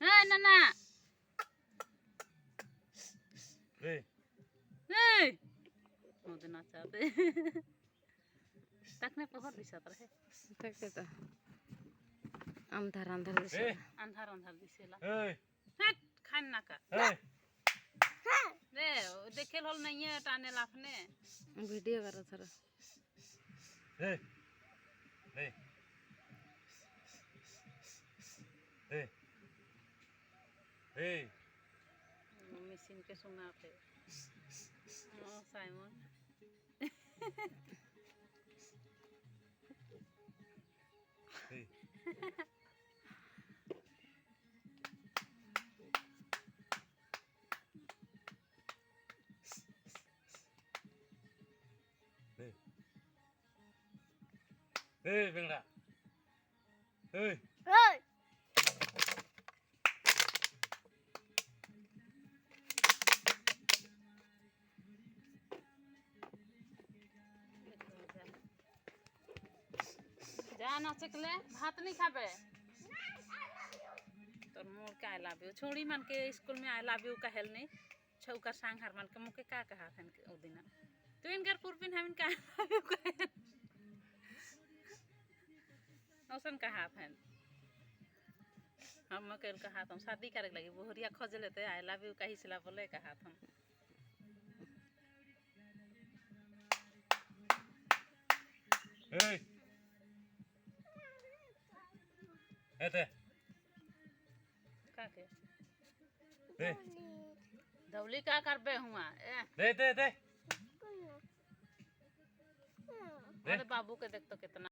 Hey, Nana. Hey. Hey. Oh, dia nak cakap. Tak nak pohon bisa terhe. Tak kita. अंधार दिसे Hey. अंधार दिसेला. Hey. हट खान ना का. Hey. दे देखेल होल नहीं है टाने लाफने. वीडियो करा थरा Hey. Hey. Hey. Hey. Machine के सुना पे. Oh, Simon. Hey. Hey. Hey, Bengda. Hey. Hey. जा ना चिकले भात नहीं खाबे. तोर मोर के आई लव यू छोड़ी मन के स्कूल में आई लव यू कहल नहीं छौका सांग हर मन के मुके का कहा थन के ओ दिन तू इनकर पुरपिन हम इनका आई लव यू कहल औसन कहा थन हम के कहा तुम शादी करे लगी बोहरिया खोज लेते आई लव यू कही सिला बोले कहा तुम Hey. Hey. का के Hey. धवली का करबे हुआ ए Hey. अरे बाबू के देख तो कितना